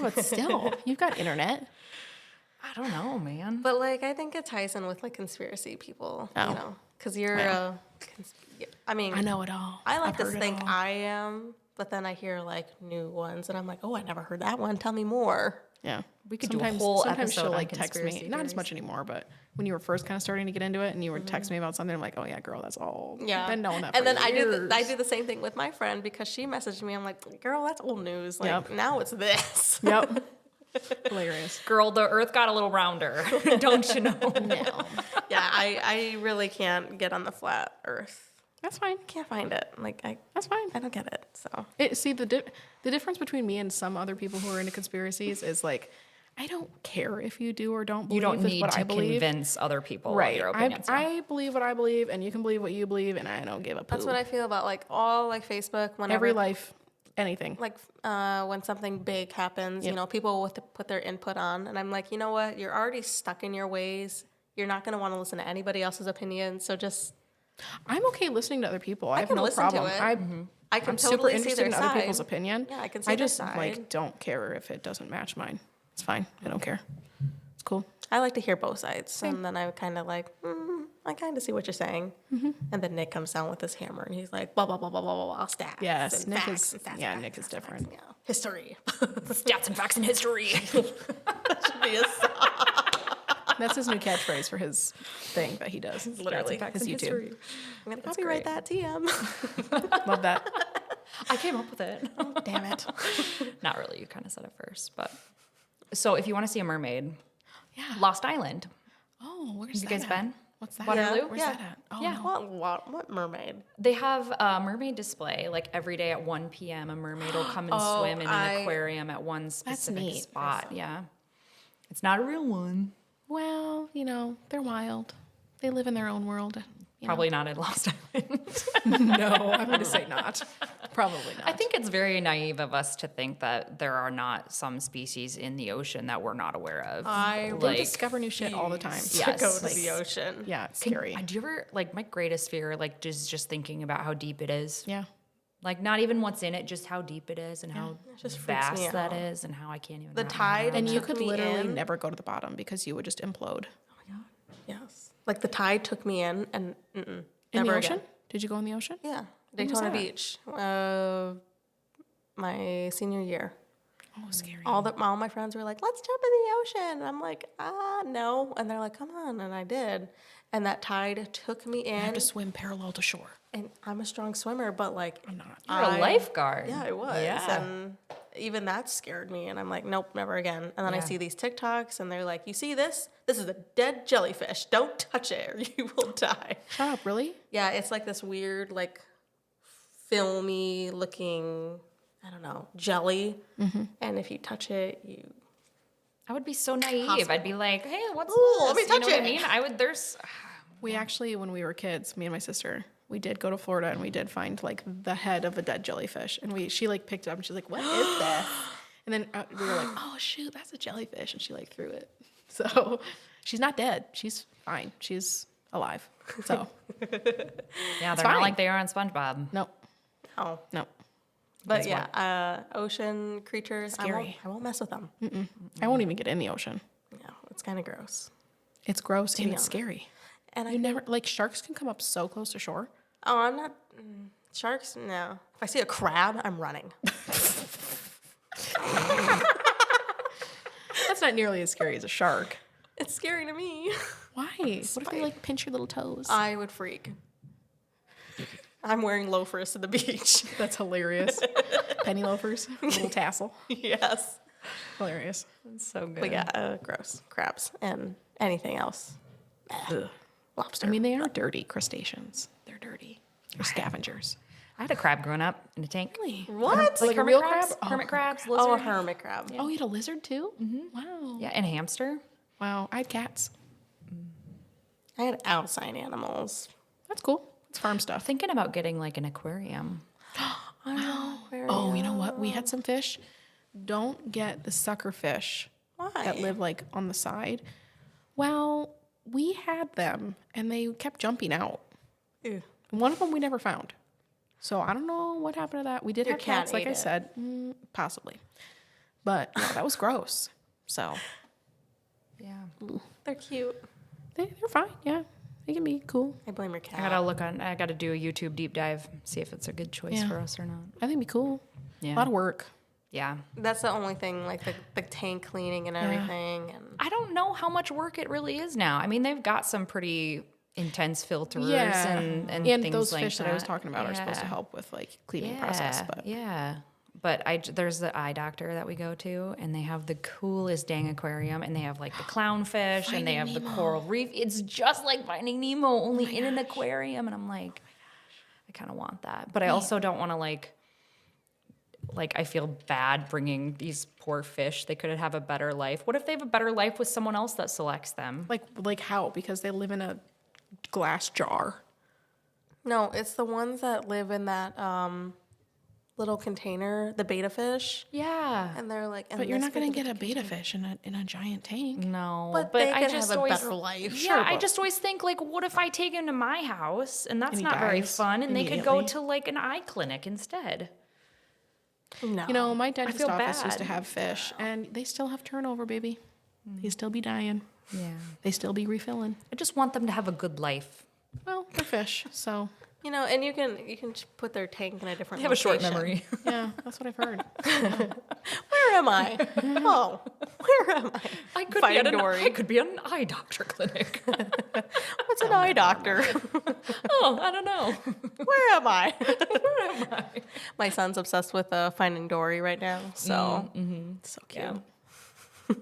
But still, you've got internet. I don't know, man. But like, I think it ties in with like conspiracy people, Oh. you know, because you're Well. I mean, I know it all. I like I've to heard it think all. I am, but then I hear like new ones and I'm like, oh, I never heard that one. Tell me more. Yeah. We could do a whole sometimes episode she'll on like text me. conspiracy Not as theories. much anymore, but when you were first kind of starting to get into it and you were texting me about something, I'm like, oh yeah, girl, that's all. Yeah. I've been knowing that And for then I years. do the same thing with my friend because she messaged me. I'm like, girl, that's old news. Like Yep. now it's this. Yep. Hilarious. Girl, the earth got a little rounder. Don't you know? No. Yeah, I really can't get on the flat earth. That's fine. Can't find it. Like That's fine. I don't get it. So See, the difference between me and some other people who are into conspiracies is like, I don't care if you do or don't believe You don't is need what to I believe. convince other people what Right. your opinions are. I believe what I believe, and you can believe what you believe, and I don't give a poo. that's what I feel about like all like Facebook. Whenever Every life, anything. like when something big happens, you Yep. know, people will put their input on, and I'm like, you know what? You're already stuck in your ways. You're not going to want to listen to anybody else's opinion. So just I'm okay listening to other people. I have can no listen to problem. it. I can I'm totally super see interested their in other people's side. opinion. Yeah, I can see I their just side. like don't care if it doesn't match mine. It's fine. I don't care. It's cool. I like to hear both sides, and then I kind of like, I kind of see what you're saying. And then Nick comes down with his hammer, and he's like, blah blah blah blah blah blah blah, stats. Yes, and Nick facts is- and stats, yeah, facts, Nick is facts, different. facts, yeah. History. Stats and facts in history. Should be a song. That's his new catchphrase for his thing that he does. Literally. His YouTube. I'm gonna copyright that TM. Love that. I came up with it. Damn it. Not really. You kind of said it first, but so if you want to see a mermaid, Yeah. Lost Island. Oh, where's Have you that guys at? been? What's that? Waterloo? Where's Yeah. that at? Oh, Yeah. no. What mermaid? They have a mermaid display like every day at 1 p.m. A mermaid will come and swim in an aquarium at one specific neat. spot. Yeah. It's not a real one. Well, you know, they're wild. They live in their own world. you know. Probably not in Lost Island. No, I'm going to say not. Probably not. I think it's very naive of us to think that there are not some species in the ocean that we're not aware of. they discover new shit all the time. Yes. To go to Like- the ocean. Yeah, it's Can- scary. Do you ever like my greatest fear? Like just thinking about how deep it is. Yeah. Like not even what's in it, just how deep it is and how just freaks me vast that out. is, and how I can't even. The wrap my tide head And around you that. could me literally in. never go to the bottom because you would just implode. Yes. Like the tide took me in, and In never the ocean? again. Did you go in the ocean? Yeah, was Daytona that? Beach. My senior year. Oh, scary. All my friends were like, "Let's jump in the ocean." And I'm like, no. And they're like, "Come on," and I did. And that tide took me You have in. to swim parallel to shore. And I'm a strong swimmer, but like, I'm not. You're a lifeguard. yeah, I was. Yeah. And even that scared me. And I'm like, nope, never again. And then I Yeah. see these TikToks, and they're like, "You see this? This is a dead jellyfish. Don't touch it, or you will die." Shut up, really? Yeah, it's like this weird, like, filmy looking, I don't know, jelly. And if you touch it, you. I would be so naive. I'd be like, "Hey, what's Ooh, this?" let me You know touch what I it. mean? I would. There's. We actually, when we were kids, me and my sister, we did go to Florida and we did find like the head of a dead jellyfish. And she like picked it up and she's like, "What is this?" And then we were like, "Oh shoot, that's a jellyfish." And she like threw it. So she's not dead. She's fine. She's alive. So Yeah, they're fine. not like they are on SpongeBob. no, Oh. no. But yeah, ocean creatures, Scary. I won't mess with them. I won't even get in the ocean. Yeah, it's kind of gross. It's gross and be it's honest. scary. And I You never like sharks can come up so close to shore. Oh, I'm not. Sharks? No. If I see a crab, I'm running. That's not nearly as scary as a shark. It's scary to me. Why? What if they like pinch your little toes? I would freak. I'm wearing loafers to the beach. That's hilarious. Penny loafers, little tassel. Yes. Hilarious. So good. But yeah, gross. Crabs and anything else. Ugh. Lobster. I mean, they are dirty crustaceans. They're dirty. They're scavengers. I had a crab growing up in a tank. Really? what? Like a hermit real crabs, crab? Oh, hermit crabs, Oh, lizard. a hermit crab. Oh, you had a lizard too? Wow. Yeah, and hamster. Wow. I had cats. I had outside animals. That's cool. It's farm stuff. Thinking about getting like an aquarium. Oh, you know what? We had some fish. Don't get the sucker fish Why? that live like on the side. Well, we had them and they kept jumping out. Ew. And one of them we never found. So I don't know what happened to that. We did Your have cats, cat like ate I it. said, possibly. But yeah, that was gross. So Yeah. They're cute. they're fine. Yeah, they can be cool. I blame your cat. I gotta do a YouTube deep dive, see if it's a good choice Yeah. for us or not. I think it'd be cool. Yeah. A lot of work. Yeah. That's the only thing, like the tank cleaning and everything. And I don't know how much work it really is now. I mean, they've got some pretty intense filters Yeah, and and things those like fish that I was talking about are supposed to help with like cleaning process. But yeah. But there's the eye doctor that we go to, and they have the coolest dang aquarium, and they have like the clownfish, and they have the coral reef. It's just like Finding Nemo, only in an aquarium. And I'm like, I kind of want that, but I also don't want to like I feel bad bringing these poor fish. They could have a better life. What if they have a better life with someone else that selects them? like how? Because they live in a glass jar. no, it's the ones that live in that little container, the beta fish. Yeah. And they're like, But you're not going to get a beta fish in a giant tank. No, But they I could just have a always, better life. Yeah, Sure, I but- just always think like, what if I take him to my house and that's And he not very dies fun, and they could go immediately? to like an eye clinic instead. No. You know, my dentist feel office used to bad. have fish, and they still have turnover, baby. They still be dying. Yeah, They still be refilling. I just want them to have a good life. Well, they're fish, so You know, and you can put their tank in a different. They have a short location. memory. yeah, that's what I've heard. Where am I? Oh, where am I? I could Finding be at Dory. I could be at an eye doctor clinic. What's an eye doctor? Oh, I don't know. Where am I? Where am I? My son's obsessed with Finding Dory right now, so so cute. Yeah.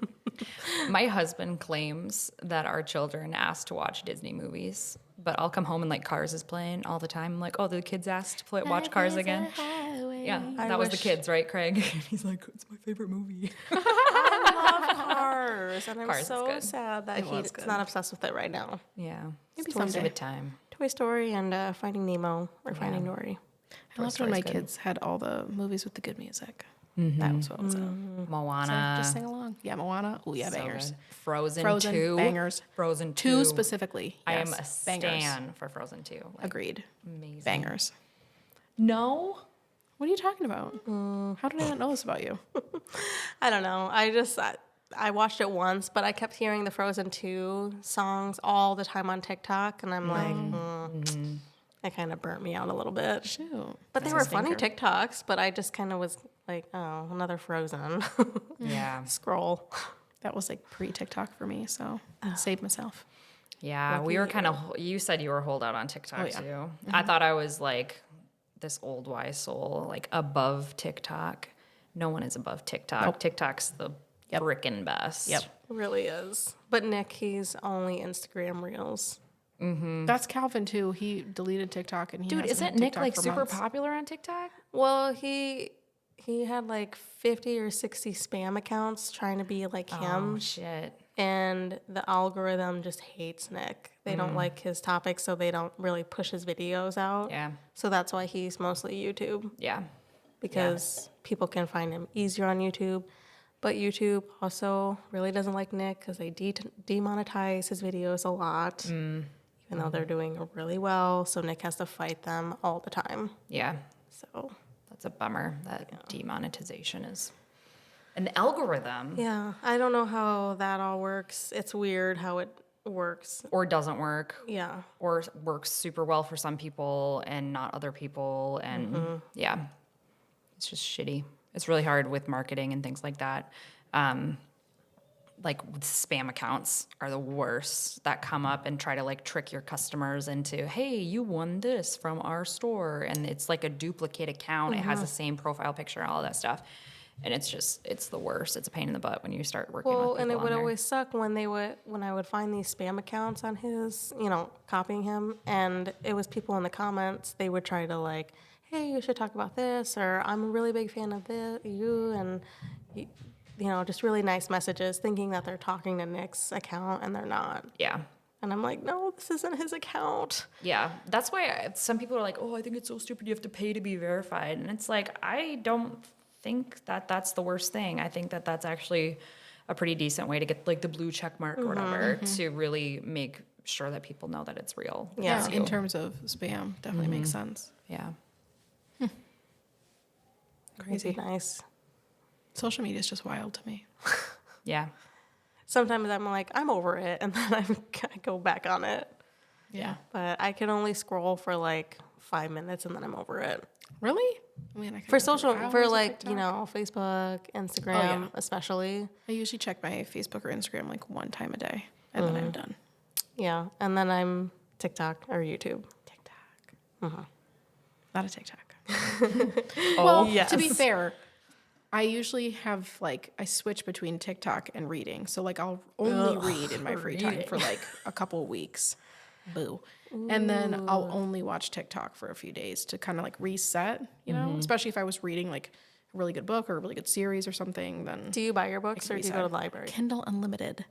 My husband claims that our children ask to watch Disney movies, but I'll come home and like Cars is playing all the time. I'm like, oh, the kids asked to watch Cars again. Yeah, that was the wish- kids, right, Craig? He's like, it's my favorite movie. I love Cars, and I'm Cars is so good. sad that was he's good. not obsessed with it right now. Yeah, Maybe Stories someday. of a time. Toy Story and Finding Nemo or Finding Dory. I loved when my Story's good. kids had all the movies with the good music. That was what was up. So Moana. just sing along. Yeah, Moana. Oh, yeah, so bangers. good. Frozen, Frozen, 2. bangers. Frozen 2 2. specifically. I am yes, a bangers. stan for Frozen 2. Like, Agreed. amazing. Bangers. No? What are you talking about? How did I not know this about you? I don't know. I watched it once, but I kept hearing the Frozen 2 songs all the time on TikTok, and I'm like, it kind of burnt me out a little bit. Shoot. But they were funny TikToks, but I just kind of was like, oh, another Frozen. Yeah. Scroll. That was like pre-TikTok for me, so I saved myself. Yeah, we were kind of. You said you were holdout on TikTok yeah. too. I thought I was like this old wise soul, like above TikTok. No one is above TikTok. Nope. TikTok's the frickin' best. Yep. Really is. But Nick, he's only Instagram Reels. That's Calvin too. He deleted TikTok and he Dude, hasn't isn't had Nick TikTok like for super months. popular on TikTok? Well, he had like 50 or 60 spam accounts trying to be like him. Oh shit. And the algorithm just hates Nick. They don't like his topics, so they don't really push his videos out. Yeah. So that's why he's mostly YouTube, Yeah. because people can find him easier on YouTube. But YouTube also really doesn't like Nick because they demonetize his videos a lot, even though they're doing really well. So Nick has to fight them all the time. Yeah. So That's a bummer that demonetization is an algorithm yeah, I don't know how that all works. It's weird how it works. or doesn't work. Yeah. Or works super well for some people and not other people. And yeah, it's just shitty. It's really hard with marketing and things like that. Like spam accounts are the worst that come up and try to like trick your customers into, hey, you won this from our store. And it's like a duplicate account. It has the same profile picture, all of that stuff. And it's the worst. It's a pain in the butt when you start working with Well, people and it on would there. always suck when I would find these spam accounts on his, copying him, and it was people in the comments. They would try to like, hey, you should talk about this, or I'm a really big fan of you, and just really nice messages, thinking that they're talking to Nick's account, and they're not. Yeah. And I'm like, no, this isn't his account. Yeah, that's why some people are like, oh, I think it's so stupid you have to pay to be verified. And it's like, I don't think that that's the worst thing. I think that that's actually a pretty decent way to get like the blue check mark or whatever to really make sure that people know that it's real. Yeah. It's In you. terms of spam, definitely makes sense. Yeah. Crazy. It'd be nice. Social media is just wild to me. Yeah. Sometimes I'm like, I'm over it, and then I go back on it. Yeah. But I can only scroll for like 5 minutes, and then I'm over it. Really? I mean, I could For go through social, hours for of like, TikTok. Facebook, Instagram, yeah. especially. I usually check my Facebook or Instagram like one time a day, and then I'm done. Yeah. And then I'm TikTok or YouTube. TikTok. Not a TikTok. Oh, Well, yes. to be fair, I usually have like I switch between TikTok and reading. So like I'll only read in my free time for like a couple of weeks. Boo. And then I'll only watch TikTok for a few days to kind of like reset, especially if I was reading like a really good book or a really good series or something, then Do you buy your books or do you go to reset. the library? Kindle Unlimited.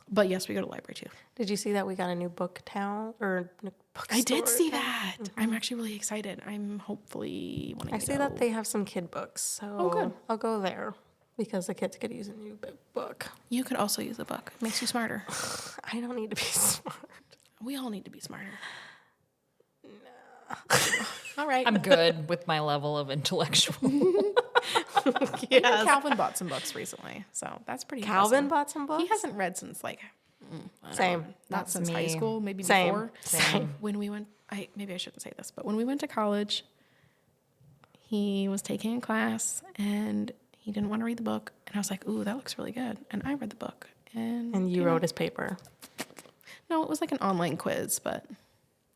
But yes, we go to the library too. Did you see that we got a new book town or bookstore? I did see that. I'm actually really excited. I'm hopefully wanting I to see go. that they have some kid books, so good. I'll go there because the kids could use a new book. You could also use a book. It makes you smarter. I don't need to be smart. We all need to be smarter. No. All right. I'm good with my level of intellectual. Even Calvin bought some books recently, so that's pretty Calvin impressive. bought some books? He hasn't read since like Same. not That's since high me. school, maybe Same. before. Same. When we went, maybe I shouldn't say this, but when we went to college, he was taking a class and he didn't want to read the book, and I was like, "Ooh, that looks really good," and I read the book, And you wrote his paper. No, it was like an online quiz, but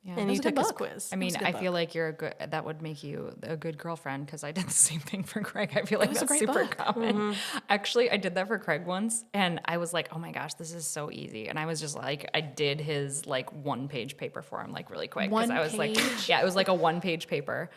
Yeah. And was you a good took his book. quiz. I mean, was a good I book. feel like that would make you a good girlfriend because I did the same thing for Craig. I feel like was a that's great super book. common. Actually, I did that for Craig once and I was like, oh my gosh, this is so easy. And I was just like, I did his like 1-page paper for him like really quick. Because I was like, One-page? yeah, it was like a 1-page paper.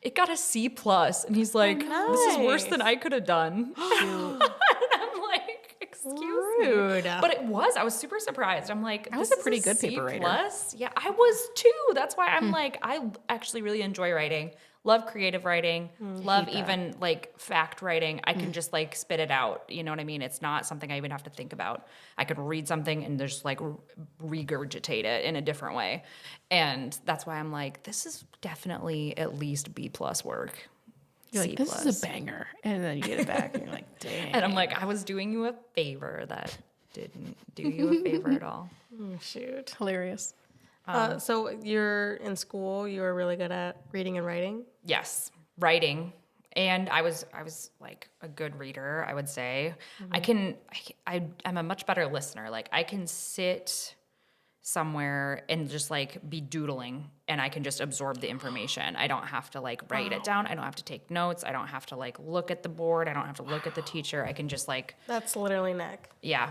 It got a C+. And he's like, this is worse than I could have done. And I'm like, excuse Rude. me. But I was super surprised. I'm like, I was this a pretty is good C+? paper writer. Yeah, I was too. That's why I'm like, I actually really enjoy writing. Love creative writing. Love even like fact writing. I can just like spit it out. You know what I mean? It's not something I even have to think about. I could read something and just like regurgitate it in a different way. And that's why I'm like, this is definitely at least B+ work. you're C+. like, "This is a banger," and then you get it back, and you're like, "Dang." And I'm like, I was doing you a favor that didn't do you a favor at all. Shoot. hilarious. So you're in school. You were really good at reading and writing. Yes, writing, and I was like a good reader, I would say. I'm a much better listener. Like I can sit somewhere and just like be doodling, and I can just absorb the information. I don't have to like write it down. I don't have to take notes. I don't have to like look at the board. I don't have to look at the teacher. I can just like, That's literally Nick. yeah.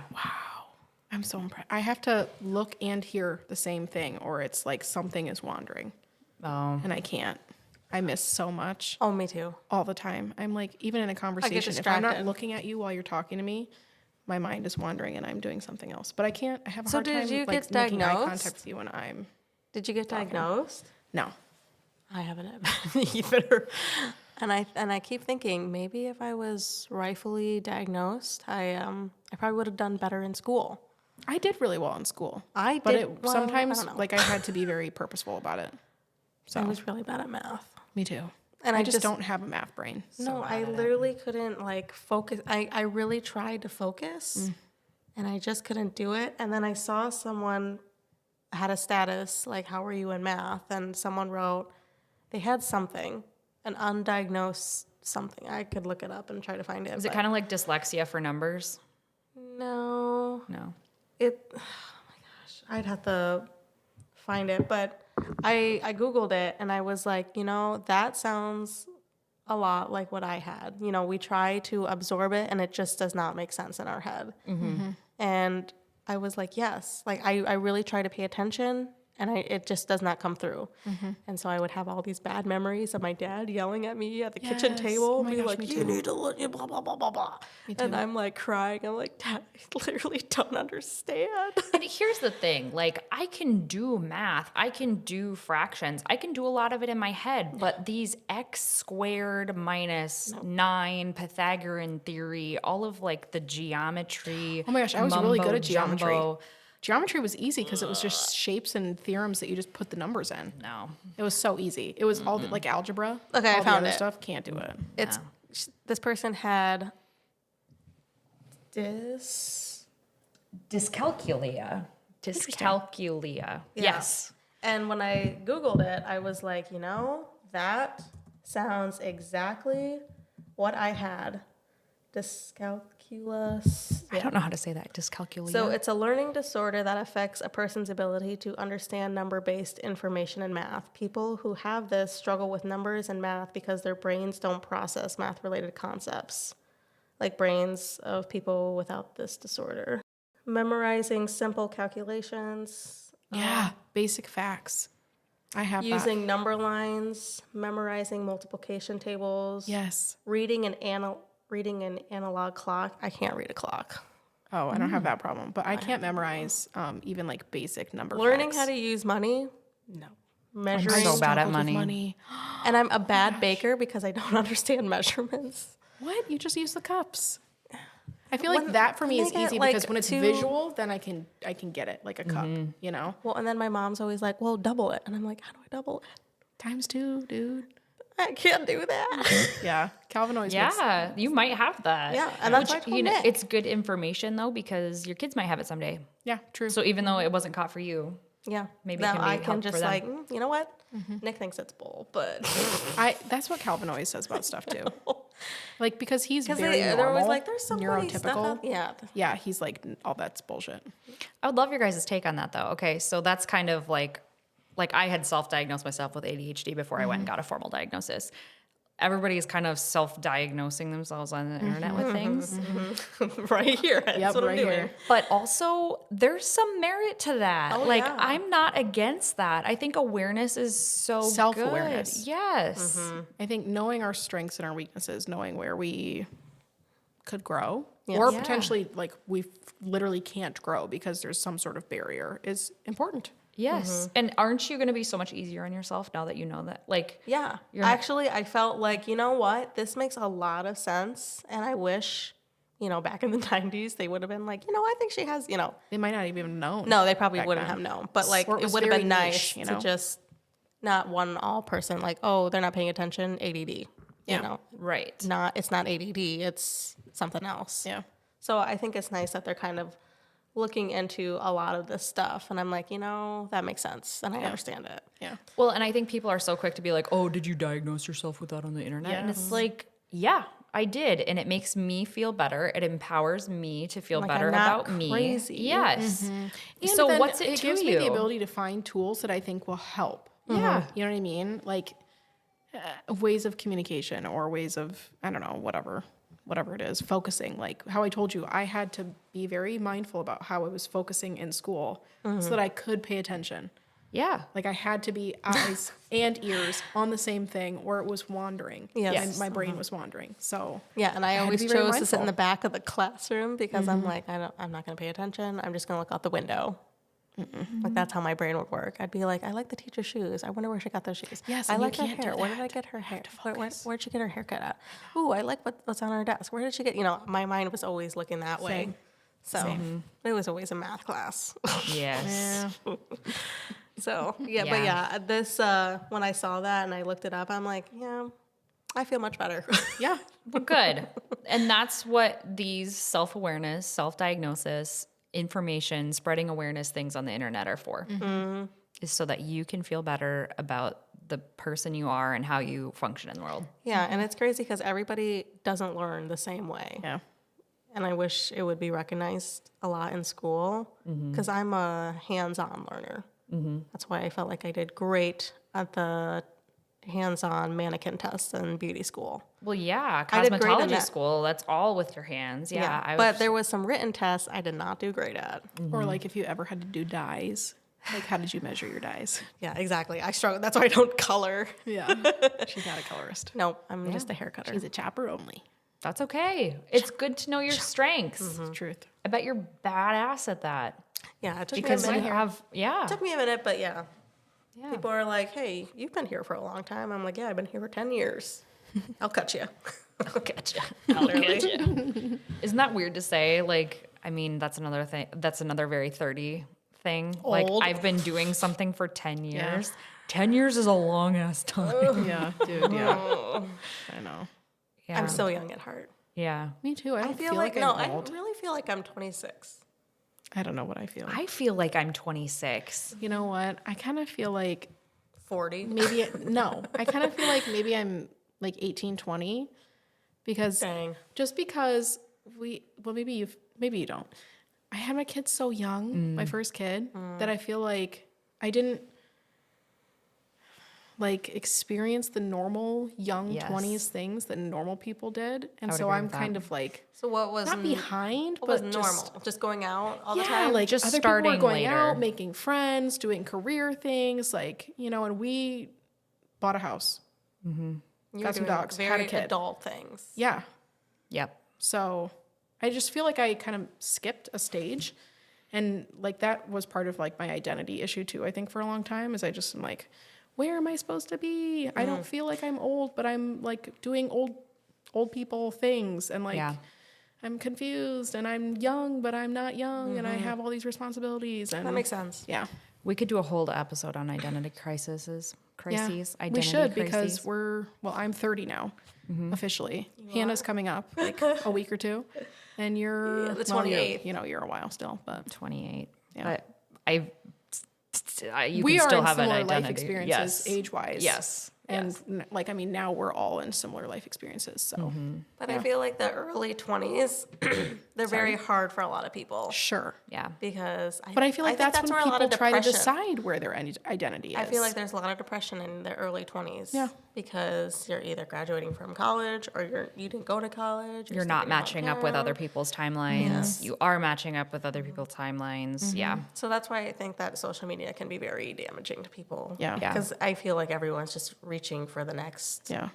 I'm so impressed. I have to look and hear the same thing, or it's like something is wandering, Oh, and I can't. I miss so much Oh, me too. all the time. I'm like, even in a conversation, if I'm not distracted. looking at you while you're talking to me, my mind is wandering and I'm doing something else. But I can't. I have a So hard time did you like get making eye diagnosed? contact with you when I'm Did you get diagnosed? no. I haven't either. And I keep thinking maybe if I was rightfully diagnosed, I probably would have done better in school. I did really well in school. I but did it well, I sometimes don't know. like I had to be very purposeful about it. So I was really bad at math. me too. And I I just just- don't have a math brain. No, I literally couldn't like focus. I really tried to focus and I just couldn't do it. And then I saw someone had a status like, how are you in math? And someone wrote, they had something, an undiagnosed something. I could look it up and try to find it. Is it kind of like dyslexia for numbers? No. No. Oh my gosh, I'd have to find it. But I Googled it and I was like, that sounds a lot like what I had. We try to absorb it and it just does not make sense in our head. And I was like, yes, like I really try to pay attention and it just does not come through. And so I would have all these bad memories of my dad yelling at me at the kitchen Yes. table, Oh my be gosh, like, me you too. need to look, blah, blah, blah, blah, blah. And I'm like crying. I'm like, Dad, I literally don't understand. And here's the thing, like I can do math, I can do fractions, I can do a lot of it in my head, but these x squared minus 9, Pythagorean theory, all of like the geometry. Oh my gosh, I was really good at geometry. jumbo. Geometry was easy because it was just shapes and theorems that you just put the numbers in. No. It was so easy. It was all like algebra. Okay, I all the found other it. stuff. Can't do it. It's this person had Dyscalculia. Dyscalculia. Yes. And when I Googled it, I was like, that sounds exactly what I had. Dyscalculus. I don't know how to say that. Dyscalculia. So it's a learning disorder that affects a person's ability to understand number-based information in math. People who have this struggle with numbers and math because their brains don't process math-related concepts, like brains of people without this disorder. Memorizing simple calculations, Yeah, basic facts. I have using number lines, memorizing multiplication tables, that. Yes. reading an analog clock. I can't read a clock. Oh, I don't have that problem, but I can't memorize even like basic number Learning facts. how to use money, no. I'm Measuring, so bad at Struggled with money. and I'm a bad baker because I don't understand measurements. What? You just use the cups. I feel like When- that for me when is I get, easy like, because when it's two- visual, then I can get it like a cup, you know? Well, and then my mom's always like, well, double it. And I'm like, how do I double it? Times 2, dude. I can't do that. Yeah. Calvin always makes Yeah, you might have that. Yeah, and that's why I told Nick. it's good information though because your kids might have it someday. Yeah, true. So even though it wasn't caught for you, Yeah. Maybe it now can be I can help just for them. like, you know what? Nick thinks it's bull, but That's what Calvin always says about stuff too. Like because he's because very they're normal, always like, there's so many stuff. neurotypical. Yeah. Yeah, he's like, all that's bullshit. I would love your guys' take on that though. Okay, so that's kind of like I had self-diagnosed myself with ADHD before I went and got a formal diagnosis. Everybody is kind of self-diagnosing themselves on the internet with things. Right here. That's Yep, what I'm right doing. here. But also, there's some merit to that. Oh, like, yeah. I'm not against that. I think awareness is so Self-awareness. good. Yes. I think knowing our strengths and our weaknesses, knowing where we could grow, Yes. or Yeah. potentially like we literally can't grow because there's some sort of barrier, is important. Yes. And aren't you going to be so much easier on yourself now that you know that? Like, Yeah. You're not- Actually, I felt like, you know what? This makes a lot of sense. And I wish, back in the 90s, they would have been like, I think she has, They might not even have known. No, they probably back wouldn't then. have known. But like, Or it it was would have very been nice niche, to just not one all person, like, oh, they're not paying attention, ADD. Yeah. right. It's not ADD, it's something else. Yeah. So I think it's nice that they're kind of looking into a lot of this stuff. And I'm like, that makes sense. And I understand it. Yeah. Well, and I think people are so quick to be like, oh, did you diagnose yourself with that on the internet? And it's Yes. like, yeah, I did. And it makes me feel better. It empowers me to feel Like, better I'm not about me. crazy. Yes. And So then what's it it to gives you? me the ability to find tools that I think will help. Yeah. You know what I mean? Like ways of communication or ways of, I don't know, whatever it is, focusing. Like how I told you, I had to be very mindful about how I was focusing in school so that I could pay attention. Yeah. Like I had to be eyes and ears on the same thing or it was wandering. Yes. And my brain was wandering. So Yeah, and I had to always be very chose to sit in mindful. the back of the classroom because I'm like, I'm not going to pay attention. I'm just going to look out the window. Like that's how my brain would work. I'd be like, I like the teacher's shoes. I wonder where she got those shoes. Yes, I and you like her can't do hair. Where did I that. get her hair? Where'd she get her haircut at? Ooh, I like what's on her desk. Where did she get? My mind was always looking that way. Same. So it was always a math class. Yes. yeah. So yeah, but yeah, this when I saw that and I looked it up, I'm like, yeah, I feel much better. Yeah. Well, good. And that's what these self-awareness, self-diagnosis, information, spreading awareness things on the internet are for. Is so that you can feel better about the person you are and how you function in the world. Yeah, and it's crazy because everybody doesn't learn the same way. Yeah. And I wish it would be recognized a lot in school because I'm a hands-on learner. That's why I felt like I did great at the hands-on mannequin tests in beauty school. Well, yeah, I did great in cosmetology that. school, that's all with your hands. Yeah. But there was some written tests I did not do great at. Or like if you ever had to do dyes, like how did you measure your dyes? Yeah, exactly. I struggle. That's why I don't color. Yeah. She's not a colorist. No, I'm just a hair cutter. She's a chopper only. That's okay. It's good to know your strengths. It's the truth. I bet you're badass at that. Yeah, it took Because me a you minute. have, It took me a minute, but yeah. yeah. People are like, hey, you've been here for a long time. I'm like, yeah, I've been here for 10 years. I'll cut you. I'll get you. I'll get you. Isn't that weird to say? Like, I mean, that's another thing. That's another very 30 thing. Old. Like, I've been doing something for 10 years. 10 years is a long ass time. Yeah, dude. Yeah. I know. Yeah. I'm so young at heart. Yeah. Me too. I I don't feel feel like, like no, I'm I old. really feel like I'm 26. I don't know what I feel. I feel like I'm 26. You know what? I kind of feel like 40. maybe, no, I kind of feel like maybe I'm like 18, 20 because Dang. just because maybe you don't. I had my kids so young, my first kid, that I feel like I didn't like experience the normal young Yes. 20s things that normal people did. And would so agree I'm with that. kind of like So what was not behind, what was but normal? Just going out all the yeah, time? like Just other people were starting going later. out, making friends, doing career things, like, you know, and we bought a house. You were got some doing dogs, had a very kid. adult things. Yeah. Yep. So I just feel like I kind of skipped a stage. And like that was part of like my identity issue too, I think, for a long time, is I just am like, where am I supposed to be? I don't feel like I'm old, but I'm like doing old people things, and like Yeah. I'm confused, and I'm young, but I'm not young, and I have all these responsibilities. And That makes sense. yeah. We could do a whole episode on identity crises. Crises. Yeah, Identity we should crises. because I'm 30 now, officially. Hannah's coming up like a week or two, and you're Yeah, the well, you're- 28th. You know, you're a while still, but 28. Yeah. But you we can are still in have an similar identity. life experiences Yes. age-wise. Yes. And like, I mean, now we're all in similar life experiences. So But I feel like the early 20s, they're very hard for a lot of people sure. Yeah. because But I feel like think that's when where a lot people of try to depression- decide where their identity is. I feel like there's a lot of depression in the early 20s. Yeah. Because you're either graduating from college or you didn't go to college. You're not matching up with other people's timelines. Yes. You are matching up with other people's timelines. Yeah. So that's why I think that social media can be very damaging to people. Yeah. Yeah. Because I feel like everyone's just reaching for the next. Yeah.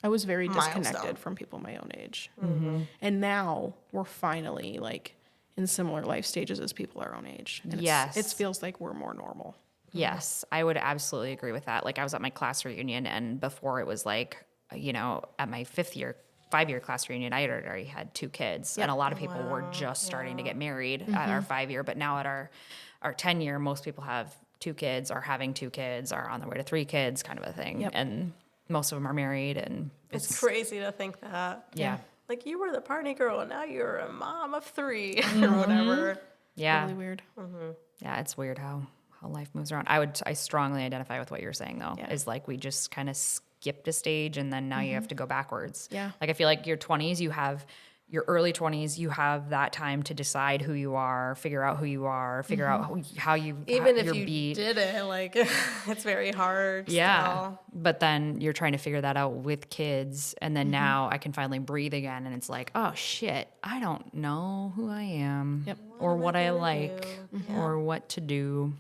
I was very Milestone. disconnected from people my own age. And now we're finally like in similar life stages as people our own age. And Yes. It feels like we're more normal. Yes, I would absolutely agree with that. Like I was at my class reunion, and before it was like, you know, at my 5-year class reunion, I had already had 2 kids, and a lot of people were just starting to get married at our 5-year. But now at our 10-year, most people have 2 kids, are having 2 kids, are on their way to 3 kids, kind of a thing. Yep. And most of them are married, and It's crazy to think that. yeah, Like you were the party girl and now you're a mom of 3 or whatever. yeah, Really weird. yeah. It's weird how life moves around. I strongly identify with what you're saying though. Yeah. Is like we just kind of skipped a stage, and then now you have to go backwards. Yeah. Like I feel like your 20s, you have your early 20s, you have that time to decide who you are, figure out who you are, figure out how you Even if your you beat. did it, like it's very hard. Yeah. still. But then you're trying to figure that out with kids. And then now I can finally breathe again. And it's like, oh shit, I don't know who I am Yep. or what I like or what to do.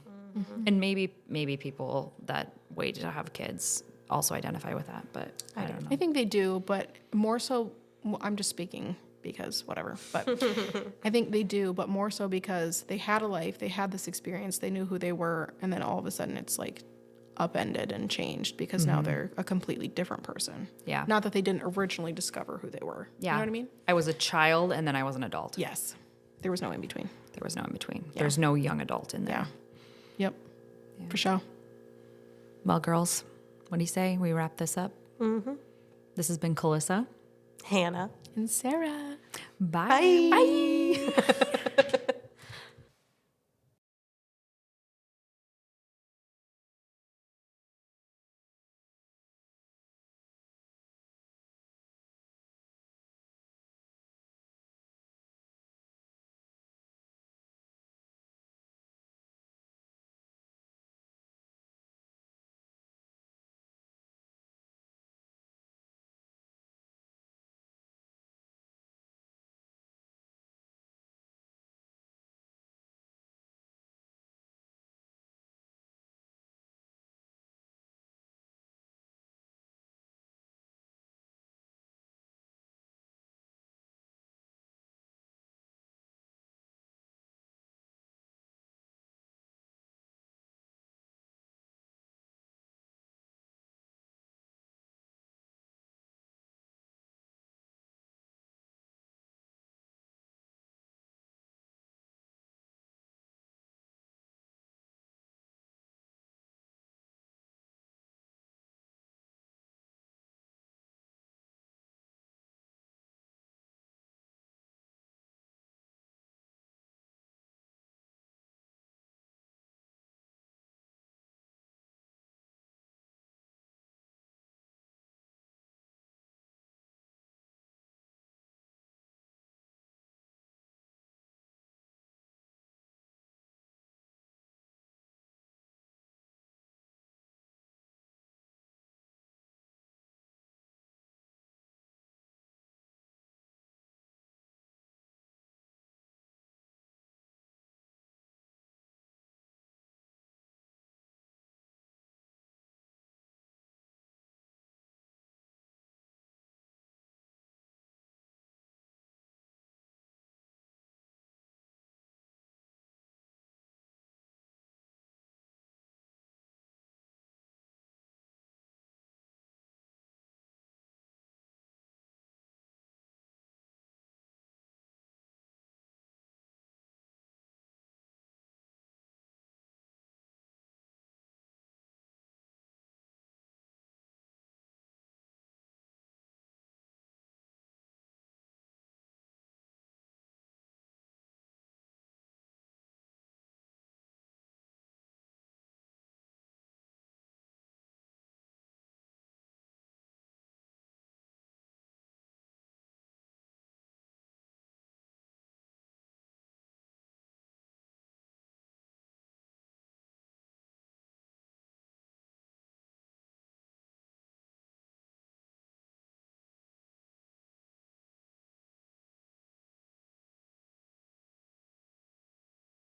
And maybe people that wait to have kids also identify with that. But I don't know. I think they do, but more so, I'm just speaking because whatever, but I think they do, but more so because they had a life, they had this experience, they knew who they were, and then all of a sudden it's like upended and changed because now they're a completely different person. Yeah. Not that they didn't originally discover who they were. Yeah. You know what I mean? I was a child and then I was an adult. Yes. There was no in between. There was no in between. There's no young adult in there. Yeah. Yep. For sure. Well, girls, what do you say? We wrap this up? Mm-hmm. This has been Calissa. Hannah. And Sarah. Bye. Bye.